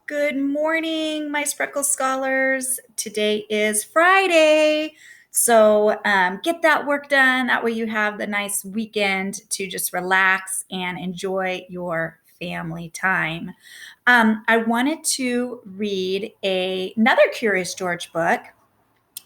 Good morning, my Spreckle Scholars. Today is Friday, so get that work done. That way you have the nice weekend to just relax and enjoy your family time. I wanted to read another Curious George book.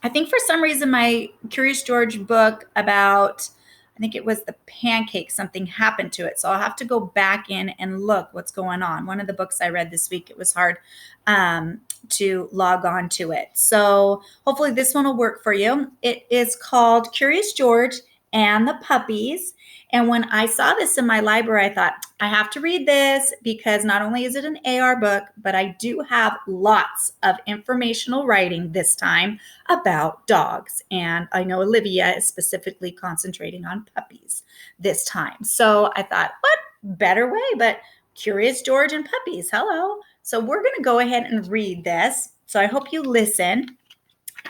I think for some reason my Curious George book about I think it was the pancake, something happened to it. So I'll have to go back in and look what's going on. One of the books I read this week, it was hard to log on to it. So hopefully this one will work for you. It is called Curious George and the Puppies. And when I saw this in my library, I thought, I have to read this because not only is it an AR book, but I do have lots of informational writing this time about dogs. And I know Olivia is specifically concentrating on puppies this time. So I thought, what better way but Curious George and puppies? Hello. So we're going to go ahead and read this. So I hope you listen.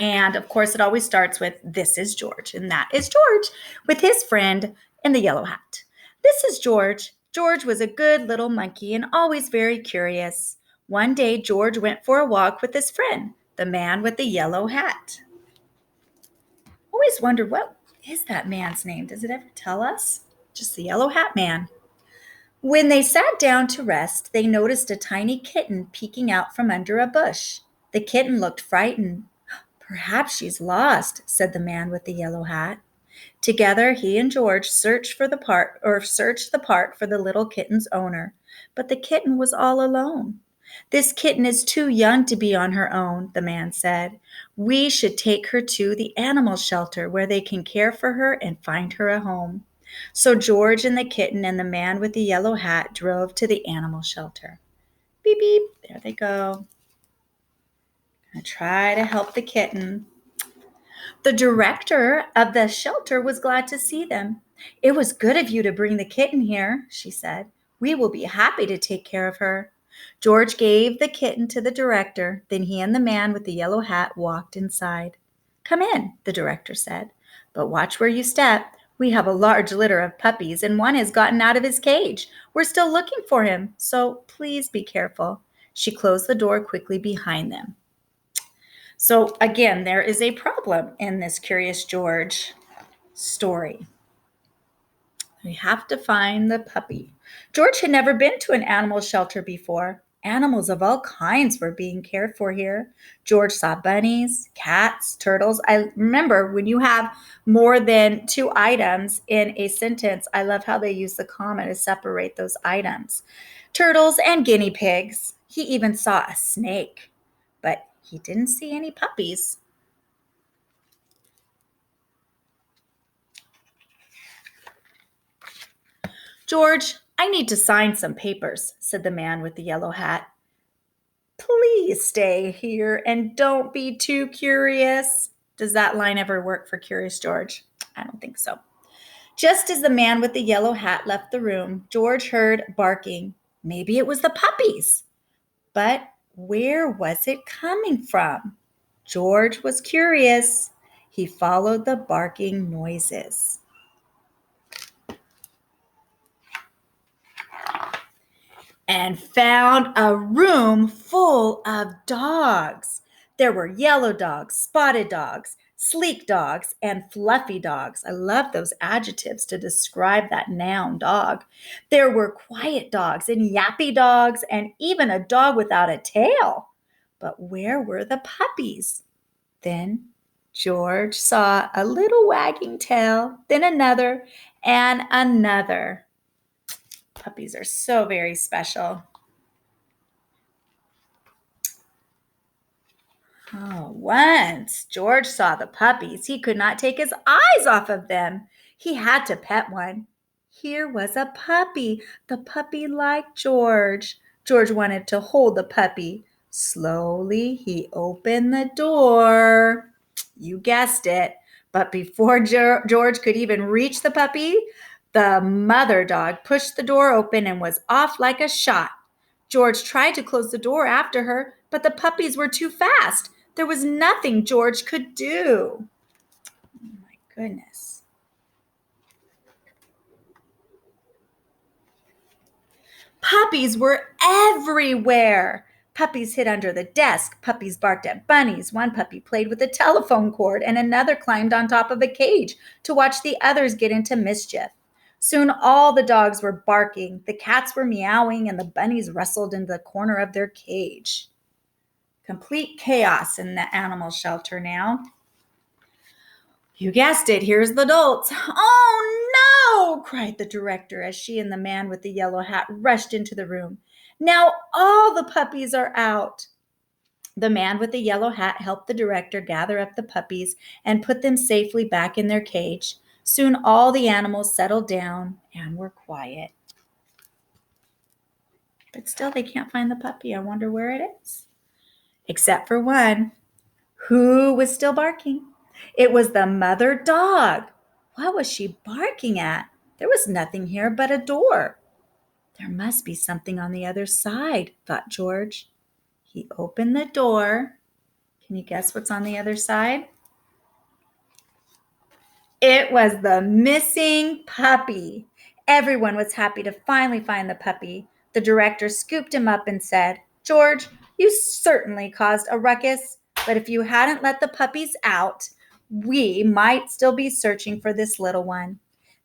And of course, it always starts with, "This is George." And that is George with his friend in the yellow hat. This is George. George was a good little monkey and always very curious. One day, George went for a walk with his friend, the man with the yellow hat. Always wondered, what is that man's name? Does it ever tell us? Just the yellow hat man. When they sat down to rest, they noticed a tiny kitten peeking out from under a bush. The kitten looked frightened. "Perhaps she's lost," said the man with the yellow hat. Together, he and George searched the park for the little kitten's owner, but the kitten was all alone. "This kitten is too young to be on her own," the man said. "We should take her to the animal shelter where they can care for her and find her a home." So George and the kitten and the man with the yellow hat drove to the animal shelter. Beep, beep, there they go. I try to help the kitten. The director of the shelter was glad to see them. "It was good of you to bring the kitten here," she said. "We will be happy to take care of her." George gave the kitten to the director. Then he and the man with the yellow hat walked inside. "Come in," the director said, "but watch where you step. We have a large litter of puppies, and one has gotten out of his cage. We're still looking for him, so please be careful." She closed the door quickly behind them. So again, there is a problem in this Curious George story. We have to find the puppy. George had never been to an animal shelter before. Animals of all kinds were being cared for here. George saw bunnies, cats, turtles. I remember when you have more than two items in a sentence, I love how they use the comma to separate those items. Turtles and guinea pigs. He even saw a snake, but he didn't see any puppies. "George, I need to sign some papers," said the man with the yellow hat. "Please stay here and don't be too curious." Does that line ever work for Curious George? I don't think so. Just as the man with the yellow hat left the room, George heard barking. Maybe it was the puppies. But where was it coming from? George was curious. He followed the barking noises and found a room full of dogs. There were yellow dogs, spotted dogs, sleek dogs, and fluffy dogs. I love those adjectives to describe that noun, dog. There were quiet dogs and yappy dogs, and even a dog without a tail. But where were the puppies? Then George saw a little wagging tail, then another, and another. Puppies are so very special. Oh, once George saw the puppies, he could not take his eyes off of them. He had to pet one. Here was a puppy. The puppy liked George. George wanted to hold the puppy. Slowly, he opened the door. You guessed it. But before George could even reach the puppy, the mother dog pushed the door open and was off like a shot. George tried to close the door after her, but the puppies were too fast. There was nothing George could do. Oh my goodness. Puppies were everywhere. Puppies hid under the desk. Puppies barked at bunnies. One puppy played with a telephone cord, and another climbed on top of a cage to watch the others get into mischief. Soon all the dogs were barking, the cats were meowing, and the bunnies rustled in the corner of their cage. Complete chaos in the animal shelter now. You guessed it, here's the adults. Oh no, cried the director as she and the man with the yellow hat rushed into the room. Now all the puppies are out. The man with the yellow hat helped the director gather up the puppies and put them safely back in their cage. Soon all the animals settled down and were quiet. But still, they can't find the puppy. I wonder where it is. Except for one. Who was still barking? It was the mother dog. What was she barking at? There was nothing here but a door. There must be something on the other side, thought George. He opened the door. Can you guess what's on the other side? It was the missing puppy. Everyone was happy to finally find the puppy. The director scooped him up and said, George, you certainly caused a ruckus, but if you hadn't let the puppies out, we might still be searching for this little one.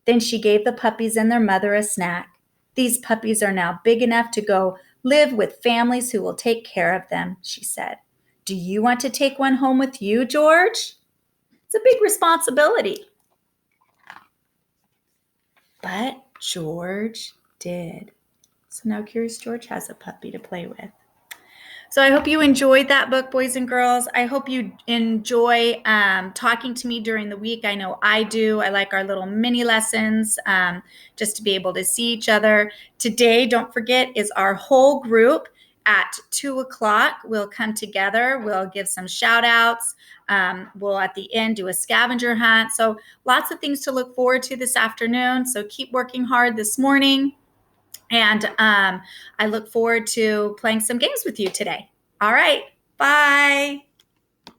Then she gave the puppies and their mother a snack. These puppies are now big enough to go live with families who will take care of them, she said. Do you want to take one home with you, George? It's a big responsibility. But George did. So now Curious George has a puppy to play with. So I hope you enjoyed that book, boys and girls. I hope you enjoy talking to me during the week. I know I do. I like our little mini lessons just to be able to see each other. Today, don't forget, is our whole group at 2:00. We'll come together. We'll give some shout outs. We'll at the end do a scavenger hunt. So lots of things to look forward to this afternoon. So keep working hard this morning. And I look forward to playing some games with you today. All right. Bye.